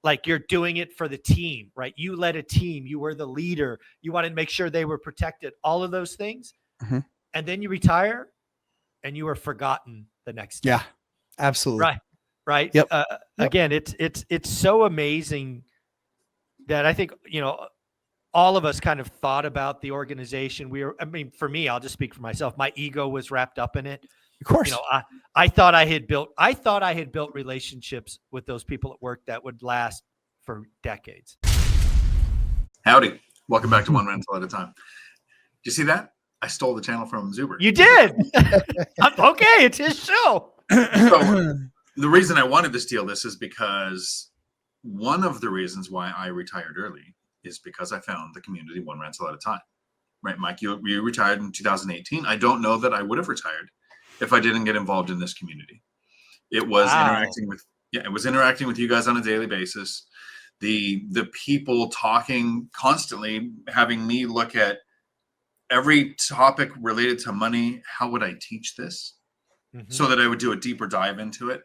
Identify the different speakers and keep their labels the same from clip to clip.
Speaker 1: like you're doing it for the team, right? You led a team, you were the leader, you wanted to make sure they were protected, all of those things.
Speaker 2: Mm-hmm.
Speaker 1: And then you retire and you were forgotten the next day.
Speaker 2: Yeah, absolutely.
Speaker 1: Right.
Speaker 2: Yep.
Speaker 1: Again, it's so amazing that I think, all of us kind of thought about the organization. For me, I'll just speak for myself. My ego was wrapped up in it.
Speaker 2: Of course.
Speaker 1: I thought I had built relationships with those people at work that would last for decades.
Speaker 3: Howdy. Welcome back to One Rental at a Time. Did you see that? I stole the channel from Zuber.
Speaker 1: You did? Okay, it's his show.
Speaker 3: So the reason I wanted to steal this is because one of the reasons why I retired early is because I found the community one rental at a time. Right, Mike, you retired in 2018. I don't know that I would have retired if I didn't get involved in this community. It was interacting with you guys on a daily basis. The people talking constantly, having me look at every topic related to money. How would I teach this? Mm-hmm. So that I would do a deeper dive into it,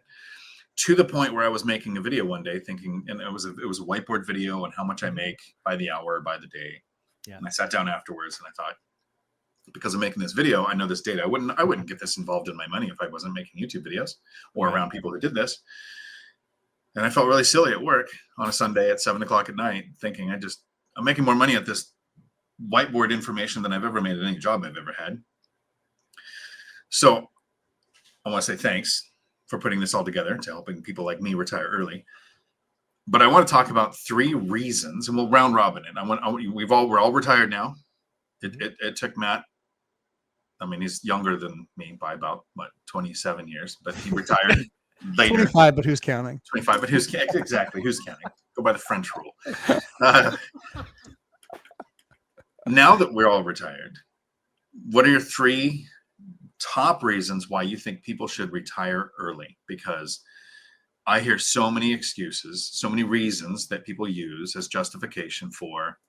Speaker 3: to the point where I was making a video one day thinking, and it was a whiteboard video on how much I make by the hour, by the day. Yeah. And I sat down afterwards and I thought, because I'm making this video, I know this data. I wouldn't get this involved in my money if I wasn't making YouTube videos or around people who did this. And I felt really silly at work on a Sunday at 7:00 at night, thinking I'm making more money at this whiteboard information than I've ever made at any job I've ever had. So I want to say thanks for putting this all together, to helping people like me retire early. But I want to talk about 3 reasons, and we'll round robin it. We're all retired now. It took Matt. I mean, he's younger than me by about 27 years, but he retired later.
Speaker 2: 25, but who's counting?
Speaker 3: 25, but who's exactly who's counting? Go by the French rule. Now that we're all retired, what are your 3 top reasons why you think people should retire early? Because I hear so many excuses, so many reasons that people use as justification for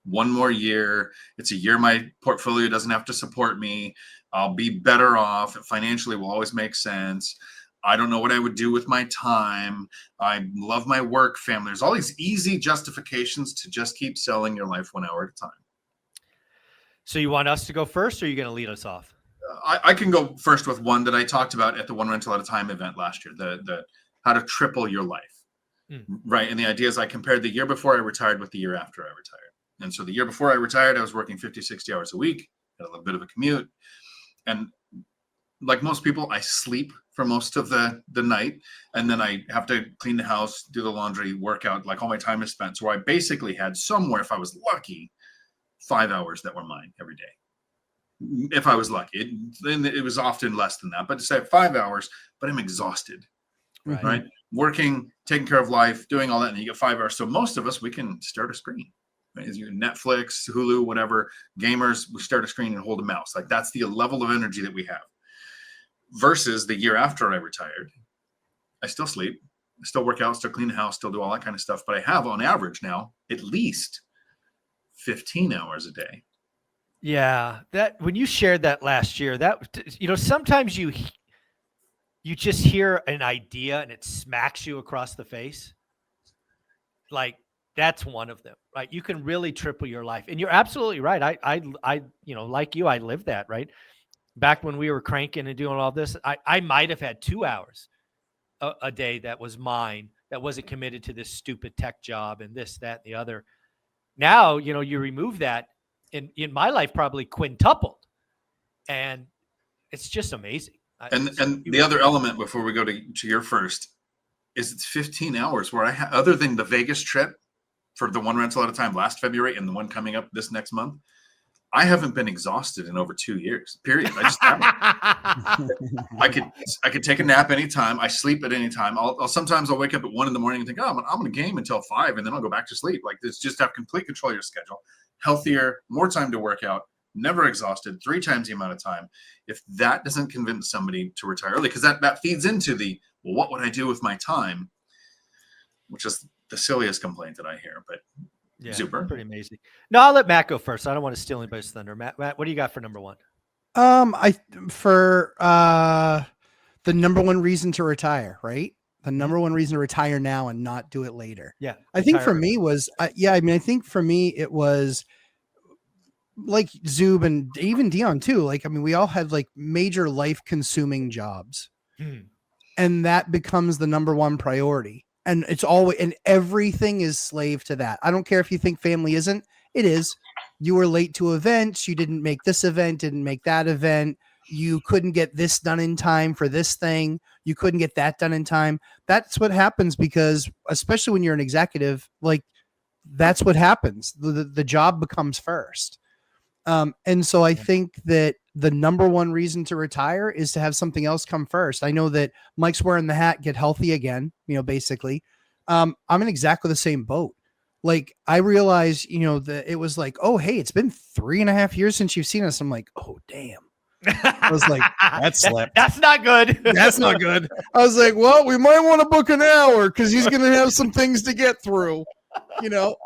Speaker 3: one more year. It's a year my portfolio doesn't have to support me. I'll be better off. Financially will always make sense. I don't know what I would do with my time. I love my work family. There's all these easy justifications to just keep selling your life 1 hour at a time.
Speaker 1: So you want us to go first, or are you going to lead us off?
Speaker 3: I can go first with one that I talked about at the One Rental at a Time event last year, the how to triple your life, right? And the idea is I compared the year before I retired with the year after I retired. And so the year before I retired, I was working 50, 60 hours a week, had a little bit of a commute. And like most people, I sleep for most of the night. And then I have to clean the house, do the laundry, work out, like all my time is spent. So I basically had somewhere, if I was lucky, 5 hours that were mine every day. If I was lucky, it was often less than that, but to say 5 hours, but I'm exhausted, right? Working, taking care of life, doing all that, and you get 5 hours. So most of us, we can start a screen, right? Netflix, Hulu, whatever, gamers, we start a screen and hold a mouse. Like that's the level of energy that we have. Versus the year after I retired, I still sleep, I still work out, still clean the house, still do all that kind of stuff. But I have on average now at least 15 hours a day.
Speaker 1: Yeah, that when you shared that last year, that sometimes you just hear an idea and it smacks you across the face. Like that's one of them, right? You can really triple your life, and you're absolutely right. I like you, I lived that, right? Back when we were cranking and doing all this, I might have had 2 hours a day that was mine, that wasn't committed to this stupid tech job and this, that, and the other. Now, you remove that. In my life, probably quintupled, and it's just amazing.
Speaker 3: And the other element before we go to your first is it's 15 hours where other than the Vegas trip for the One Rental at a Time last February and the one coming up this next month, I haven't been exhausted in over 2 years. Period. I just haven't. I could take a nap anytime. I sleep at any time. Sometimes I'll wake up at 1 a.m. and think, I'm going to game until 5, and then I'll go back to sleep. Like this, just have complete control of your schedule. Healthier, more time to work out, never exhausted, 3 times the amount of time. If that doesn't convince somebody to retire early, because that feeds into what would I do with my time, which is the silliest complaint that I hear, but
Speaker 1: yeah,
Speaker 3: super.
Speaker 1: Pretty amazing. No, I'll let Matt go first. I don't want to steal anybody's thunder. Matt, what do you got for number 1?
Speaker 2: For the number 1 reason to retire, right? The number one reason to retire now and not do it later.
Speaker 1: Yeah.
Speaker 2: I think for
Speaker 1: retire
Speaker 2: me was, I think for me, it was like Zub and even Dion too. Like, I mean, we all had like major life consuming jobs, and that becomes the number one priority. And it's always, and everything is slave to that. I don't care if you think family isn't, it is. You were late to events. You didn't make this event, didn't make that event. You couldn't get this done in time for this thing. You couldn't get that done in time. That's what happens because, especially when you're an executive, like that's what happens. The job becomes first. And so I think that the number one reason to retire is to have something else come first. I know that Mike's wearing the hat, get healthy again, basically. I'm in exactly the same boat. Like I realized, that it was like, oh, hey, it's been 3.5 years since you've seen us. I'm like, oh, damn. I was like, that slipped.
Speaker 1: That's not good.
Speaker 2: That's not good. I was like, well, we might want to book an hour because he's going to have some things to get through,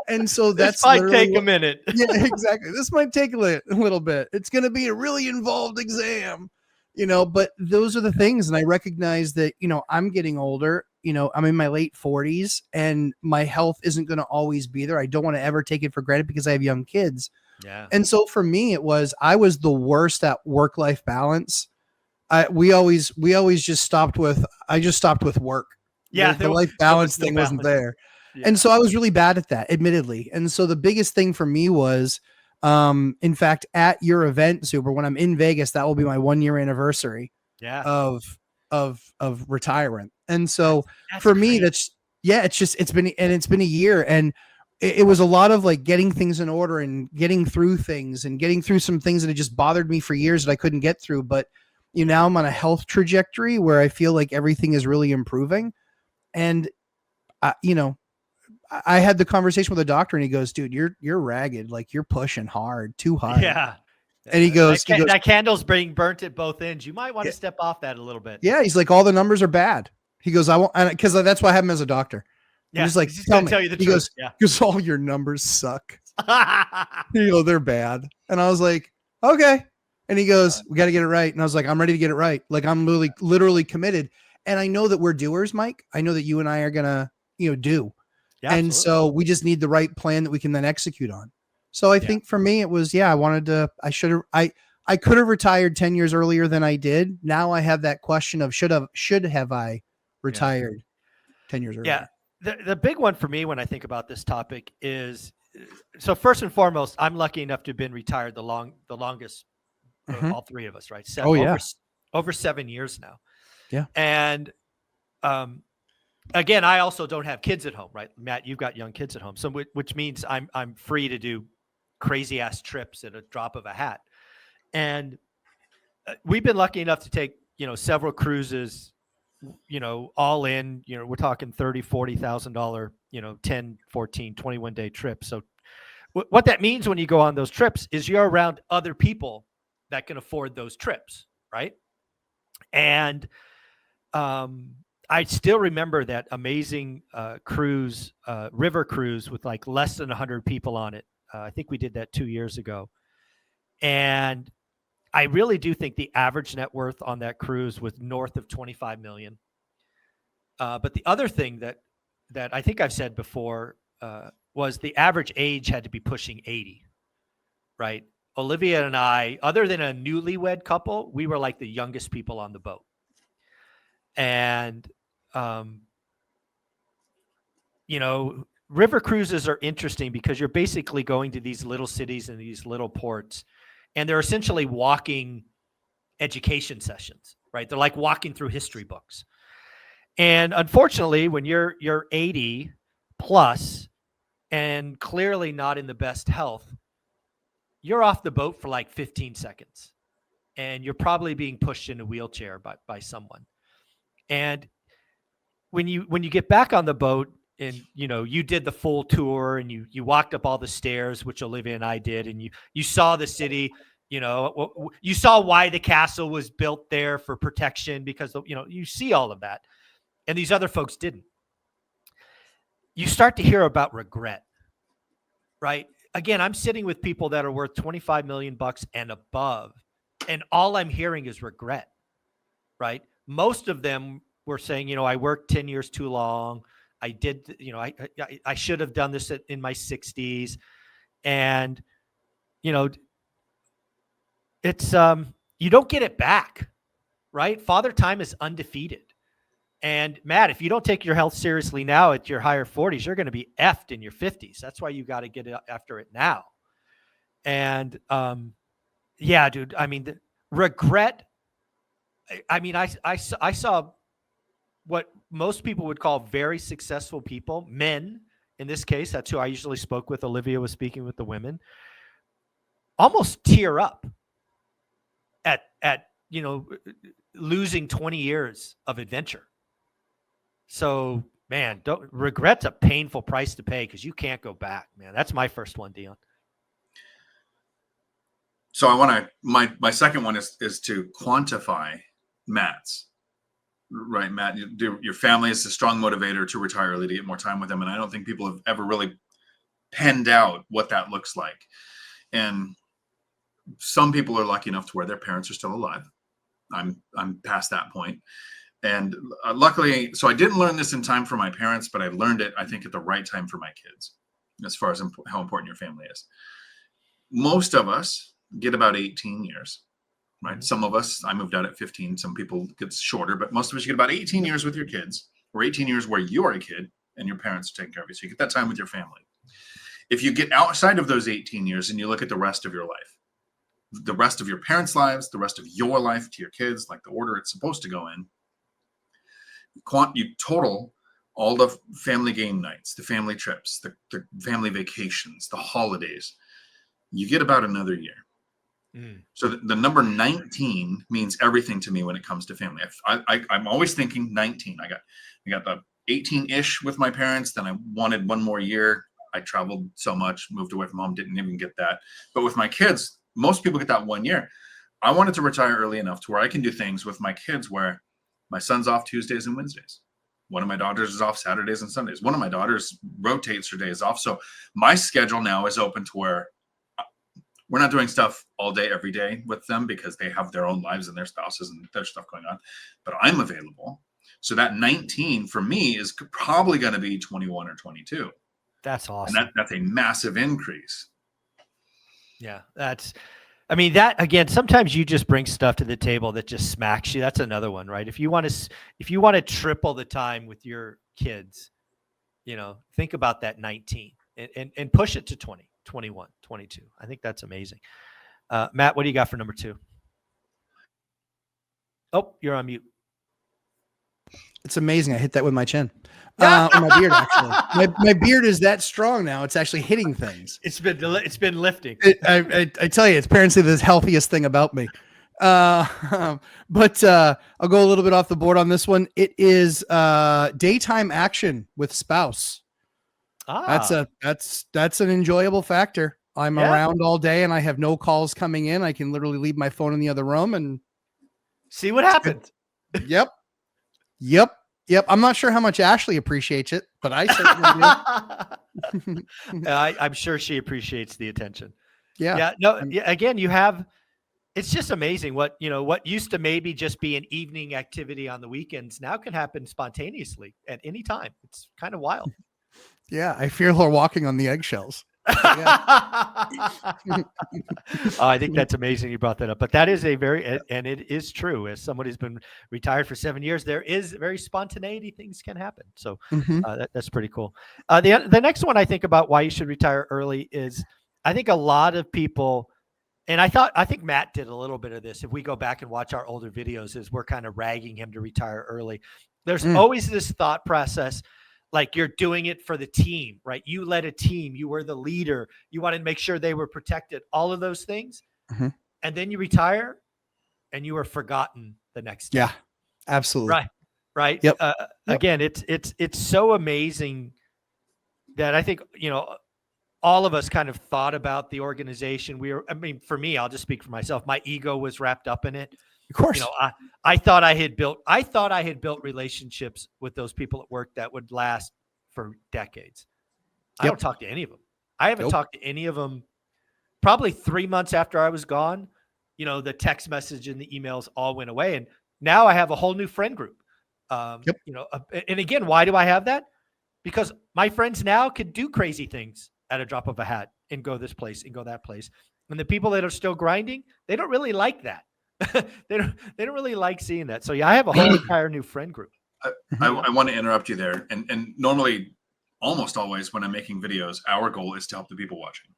Speaker 2: and so that's
Speaker 1: this might take a minute.
Speaker 2: Yeah, exactly. This might take a little bit. It's going to be a really involved exam, but those are the things. And I recognize that, I'm getting older, I'm in my late 40s and my health isn't going to always be there. I don't want to ever take it for granted because I have young kids.
Speaker 1: Yeah.
Speaker 2: And so for me, I was the worst at work-life balance. We always just stopped with work.
Speaker 1: Yeah.
Speaker 2: The life balance thing wasn't there. Yeah. And so I was really bad at that, admittedly. And so the biggest thing for me was, in fact, at your event, Super, when I'm in Vegas, that will be my 1-year anniversary of retirement. And so that's for me, great. It's been a year, and it was a lot of like getting things in order and getting through things and getting through some things that had just bothered me for years that I couldn't get through. But now I'm on a health trajectory where I feel like everything is really improving. And I had the conversation with the doctor and he goes, dude, you're ragged. Like you're pushing hard, too hard.
Speaker 1: Yeah.
Speaker 2: And he goes,
Speaker 1: that candle's being burnt at both ends. You might want to step off that a little bit.
Speaker 2: Yeah. He's like, all the numbers are bad. He goes, I won't, because that's why I have him as a doctor.
Speaker 1: Yeah.
Speaker 2: He's like,
Speaker 1: he's going to tell you the truth.
Speaker 2: Because all your numbers suck. They're bad. And I was like, okay. And he goes, we got to get it right. And I was like, I'm ready to get it right. Like I'm literally committed. And I know that we're doers, Mike. I know that you and I are going to, do. Yeah, and so we just need the right plan that we can then execute on. So I think for me, it was, I could have retired 10 years earlier than I did. Now I have that question of should have I retired 10 years earlier?
Speaker 1: Yeah. The big one for me when I think about this topic is, so first and foremost, I'm lucky enough to have been retired the longest of all three of us, right? Over 7 years now.
Speaker 2: Yeah.
Speaker 1: And, again, I also don't have kids at home, right? Matt, you've got young kids at home. So which means I'm free to do crazy ass trips at a drop of a hat. And we've been lucky enough to take, several cruises, all in, we're talking $30,000, $40,000, 10, 14, 21 day trips. So what that means when you go on those trips is you're around other people that can afford those trips. Right. And, I still remember that amazing cruise, river cruise with like less than 100 people on it. I think we did that 2 years ago. And I really do think the average net worth on that cruise was north of 25 million. But the other thing that I think I've said before was the average age had to be pushing 80, right? Olivia and I, other than a newlywed couple, we were like the youngest people on the boat. And river cruises are interesting because you're basically going to these little cities and these little ports, and they're essentially walking education sessions, right? They're like walking through history books. And unfortunately, when you're 80 plus and clearly not in the best health, you're off the boat for like 15 seconds and you're probably being pushed in a wheelchair by someone. And when you get back on the boat and, you did the full tour and you walked up all the stairs, which Olivia and I did, and you saw the city, you saw why the castle was built there for protection because, you see all of that. And these other folks didn't. You start to hear about regret, right? Again, I'm sitting with people that are worth $25 million and above, and all I'm hearing is regret, right? Most of them were saying, you know, I worked 10 years too long. I did, you know, I should have done this in my 60s. And, you know, it's, you don't get it back, right? Father time is undefeated. And Matt, if you don't take your health seriously now at your higher 40s, you're going to be effed in your 50s. That's why you got to get after it now. And, yeah, dude, I mean, the regret. I mean, I saw what most people would call very successful people, men in this case. That's who I usually spoke with. Olivia was speaking with the women, almost tear up at you know, losing 20 years of adventure. So, man, regret's a painful price to pay because you can't go back, man. That's my first one, Dion.
Speaker 3: So I want to, my second one is to quantify Matt's. Right, Matt, your family is a strong motivator to retire early, to get more time with them. And I don't think people have ever really penned out what that looks like. And some people are lucky enough to where their parents are still alive. I'm past that point. And luckily, so I didn't learn this in time for my parents, but I learned it, I think, at the right time for my kids, as far as how important your family is. Most of us get about 18 years. Right. Some of us, I moved out at 15. Some people get shorter, but most of us, you get about 18 years with your kids, or 18 years where you're a kid and your parents are taking care of you. So you get that time with your family. If you get outside of those 18 years and you look at the rest of your life, the rest of your parents' lives, the rest of your life to your kids, like the order it's supposed to go in, you total all the family game nights, the family trips, the family vacations, the holidays, you get about another year. So the number 19 means everything to me when it comes to family. I'm always thinking 19. I got the 18-ish with my parents. Then I wanted one more year. I traveled so much, moved away from home, didn't even get that. But with my kids, most people get that 1 year. I wanted to retire early enough to where I can do things with my kids where my son's off Tuesdays and Wednesdays. One of my daughters is off Saturdays and Sundays. One of my daughters rotates her days off. So my schedule now is open to where we're not doing stuff all day, every day with them because they have their own lives and their spouses and their stuff going on. But I'm available. So that 19 for me is probably going to be 21 or 22.
Speaker 1: That's awesome.
Speaker 3: And that's a massive increase.
Speaker 1: Yeah, I mean, that again, sometimes you just bring stuff to the table that just smacks you. That's another one, right? If you want to triple the time with your kids, you know, think about that 19 and push it to 20. 21, 22. I think that's amazing. Matt, what do you got for number 2? Oh, you're on mute.
Speaker 2: It's amazing. I hit that with my chin. Or my beard, actually. My beard is that strong now. It's actually hitting things.
Speaker 1: It's been lifting.
Speaker 2: I tell you, it's apparently the healthiest thing about me. But I'll go a little bit off the board on this one. It is daytime action with spouse. That's an enjoyable factor. I'm around all day and I have no calls coming in. I can literally leave my phone in the other room and
Speaker 1: see what happens.
Speaker 2: Yep. I'm not sure how much Ashley appreciates it, but I certainly do.
Speaker 1: I'm sure she appreciates the attention.
Speaker 2: Yeah.
Speaker 1: Again, it's just amazing what used to maybe just be an evening activity on the weekends now can happen spontaneously at any time. It's kind of wild.
Speaker 2: Yeah, I fear her walking on the eggshells.
Speaker 1: I think that's amazing you brought that up. But that is and it is true. As somebody who's been retired for 7 years, there is very spontaneity. Things can happen. So that's pretty cool. The next one I think about why you should retire early is I think a lot of people, and I think Matt did a little bit of this. If we go back and watch our older videos, is we're kind of ragging him to retire early. There's always this thought process. Like you're doing it for the team, right? You led a team. You were the leader. You wanted to make sure they were protected. All of those things. And then you retire and you are forgotten the next day.
Speaker 2: Yeah, absolutely.
Speaker 1: Right.
Speaker 2: Yep.
Speaker 1: Again, it's so amazing that I think, all of us kind of thought about the organization. For me, I'll just speak for myself. My ego was wrapped up in it.
Speaker 2: Of course.
Speaker 1: I thought I had built relationships with those people at work that would last for decades. I don't talk to any of them. I haven't talked to any of them probably 3 months after I was gone. The text message and the emails all went away. And now I have a whole new friend group.
Speaker 2: Yep.
Speaker 1: And again, why do I have that? Because my friends now could do crazy things at a drop of a hat and go this place and go that place. And the people that are still grinding, they don't really like that. they don't really like seeing that. So yeah, I have a whole entire new friend group.
Speaker 3: I want to interrupt you there. And normally, almost always when I'm making videos, our goal is to help the people watching.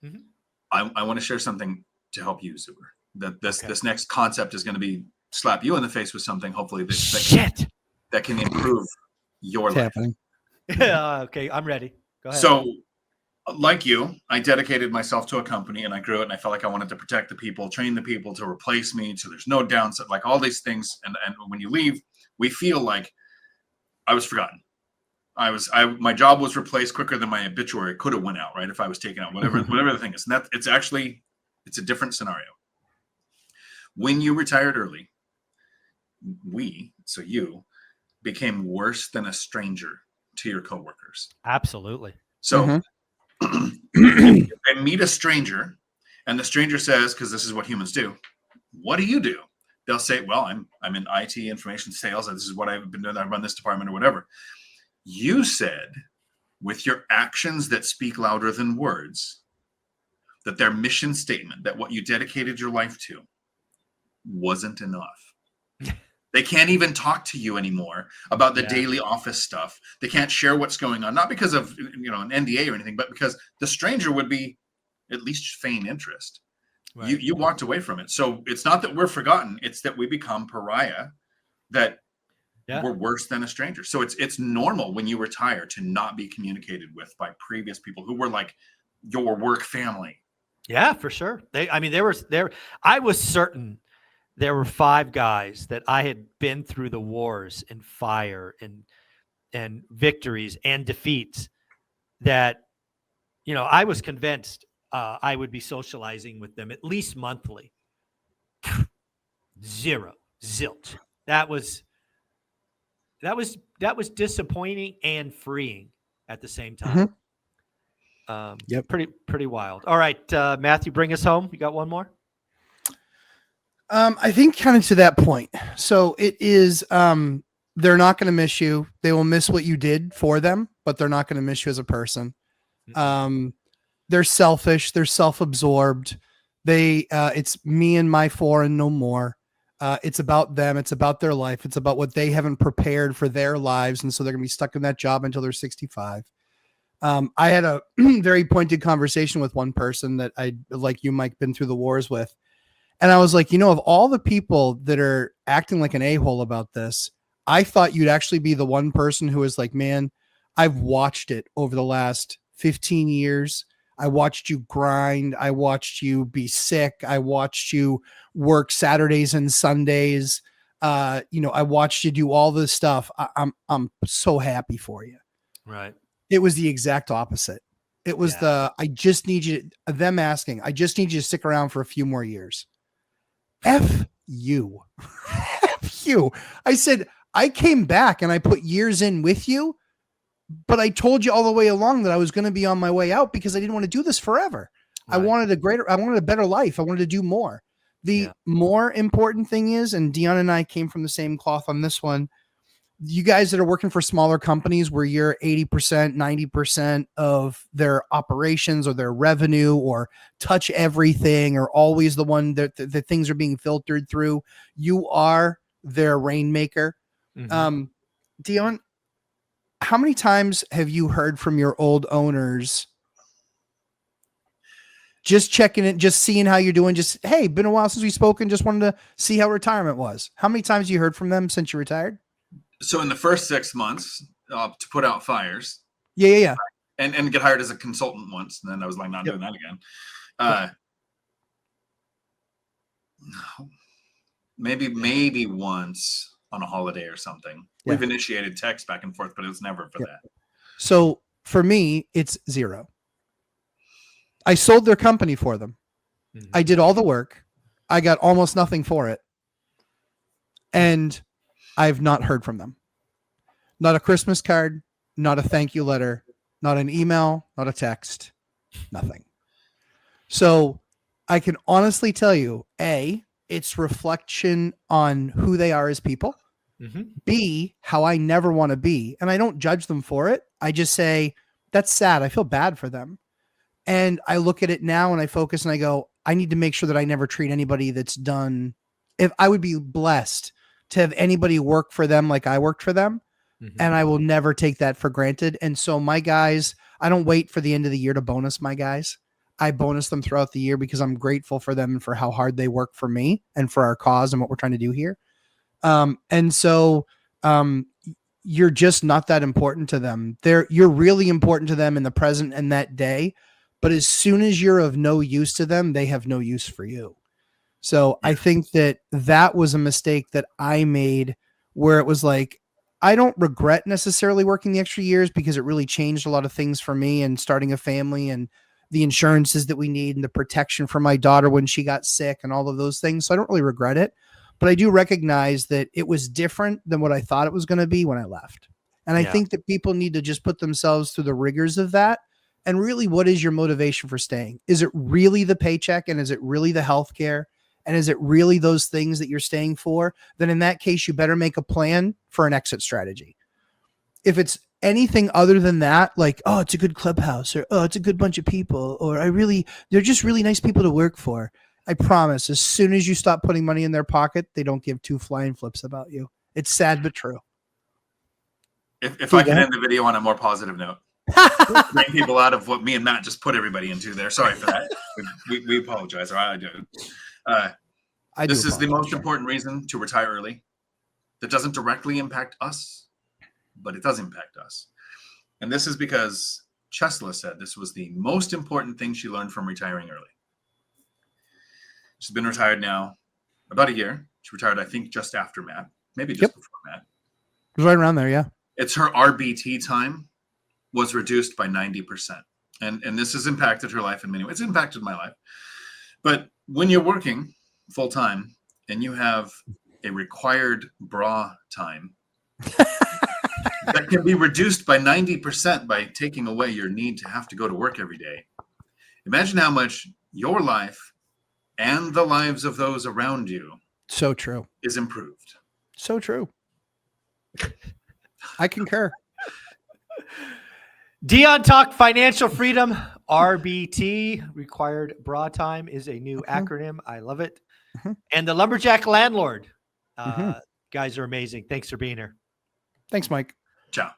Speaker 1: Mhm.
Speaker 3: I want to share something to help you, Zuber. That this next concept is going to be slap you in the face with something, hopefully that can improve your
Speaker 2: It's
Speaker 3: life.
Speaker 2: happening.
Speaker 1: Okay, I'm ready. Go ahead.
Speaker 3: So, like you, I dedicated myself to a company and I grew it, and I felt like I wanted to protect the people, train the people to replace me, so there's no downside, like all these things. And when you leave, we feel like I was forgotten. My job was replaced quicker than my obituary could have went out, right? If I was taken out, whatever the thing is. And that it's a different scenario. When you retired early, you became worse than a stranger to your coworkers.
Speaker 1: Absolutely.
Speaker 3: So if I meet a stranger and the stranger says, because this is what humans do, what do you do? They'll say, well, I'm in IT information sales. This is what I've been doing. I run this department or whatever. You said, with your actions that speak louder than words, that their mission statement, that what you dedicated your life to, wasn't enough. They can't even talk to you anymore about the daily office stuff. They can't share what's going on, not because of an NDA or anything, but because the stranger would be at least feign interest. Right. You walked away from it. So it's not that we're forgotten, it's that we become pariah, that we're worse than a stranger. So it's normal when you retire to not be communicated with by previous people who were like your work family.
Speaker 1: Yeah, for sure. I was certain there were 5 guys that I had been through the wars and fire and victories and defeats that, I was convinced I would be socializing with them at least monthly. Zero, zilch. That was disappointing and freeing at the same time. Pretty wild. All right, Matthew, bring us home. You got one more?
Speaker 2: I think kind of to that point. So it is, they're not going to miss you. They will miss what you did for them, but they're not going to miss you as a person. They're selfish. They're self-absorbed. It's me and my 4 and no more. It's about them. It's about their life. It's about what they haven't prepared for their lives. And so they're going to be stuck in that job until they're 65. I had a very pointed conversation with one person that like you, Mike, been through the wars with. And I was like, of all the people that are acting like an a-hole about this, I thought you'd actually be the one person who was like, man, I've watched it over the last 15 years. I watched you grind. I watched you be sick. I watched you work Saturdays and Sundays. I watched you do all this stuff. I'm so happy for you.
Speaker 1: Right.
Speaker 2: It was the exact opposite. It was I just need you to stick around for a few more years. F you. F you. I said, I came back and I put years in with you, but I told you all the way along that I was going to be on my way out because I didn't want to do this forever. Right. I wanted a better life. I wanted to do more. The more important thing is, and Dion and I came from the same cloth on this one, you guys that are working for smaller companies where you're 80%, 90% of their operations or their revenue or touch everything or always the one that the things are being filtered through, you are their rainmaker. Dion, how many times have you heard from your old owners just checking it, just seeing how you're doing, just, hey, been a while since we spoke and just wanted to see how retirement was? How many times have you heard from them since you retired?
Speaker 3: So in the first 6 months to put out fires.
Speaker 2: Yeah.
Speaker 3: And get hired as a consultant once. And then I was like, not doing that again. Maybe once on a holiday or something. Yeah. We've initiated text back and forth, but it was never for that.
Speaker 2: So for me, it's 0. I sold their company for them. I did all the work. I got almost nothing for it. And I've not heard from them. Not a Christmas card, not a thank you letter, not an email, not a text, nothing. So I can honestly tell you, it's reflection on who they are as people. B, how I never want to be. And I don't judge them for it. I just say, that's sad. I feel bad for them. And I look at it now and I focus and I go, I need to make sure that I never treat anybody that's done. If I would be blessed to have anybody work for them like I worked for them, and I will never take that for granted. And so my guys, I don't wait for the end of the year to bonus my guys. I bonus them throughout the year because I'm grateful for them and for how hard they work for me and for our cause and what we're trying to do here. And so you're just not that important to them. You're really important to them in the present and that day. But as soon as you're of no use to them, they have no use for you. So I think that was a mistake that I made, where it was like, I don't regret necessarily working the extra years because it really changed a lot of things for me and starting a family and the insurances that we need and the protection for my daughter when she got sick and all of those things. So I don't really regret it, but I do recognize that it was different than what I thought it was going to be when I left. And I think that people need to just put themselves through the rigors of that. And really, what is your motivation for staying? Is it really the paycheck? And is it really the healthcare? And is it really those things that you're staying for? Then in that case, you better make a plan for an exit strategy. If it's anything other than that, like, oh, it's a good clubhouse, or, oh, it's a good bunch of people, or they're just really nice people to work for. I promise, as soon as you stop putting money in their pocket, they don't give two flying flips about you. It's sad, but true.
Speaker 3: If I can end the video on a more positive note, bring people out of what me and Matt just put everybody into there. Sorry for that. We apologize. Or I do. This is the most important reason to retire early. That doesn't directly impact us, but it does impact us. And this is because Chesla said this was the most important thing she learned from retiring early. She's been retired now about a year. She retired, I think, just after Matt, maybe just before Matt.
Speaker 2: It was right around there, yeah.
Speaker 3: It's her RBT time was reduced by 90%. And this has impacted her life in many ways. It's impacted my life. But when you're working full time and you have a required bra time that can be reduced by 90% by taking away your need to have to go to work every day, imagine how much your life and the lives of those around you
Speaker 2: so true
Speaker 3: is improved.
Speaker 2: So true. I concur.
Speaker 1: Dion Talk Financial Freedom, RBT, required bra time, is a new acronym. I love it. And the Lumberjack Landlord. Guys are amazing. Thanks for being here.
Speaker 2: Thanks, Mike.
Speaker 3: Ciao.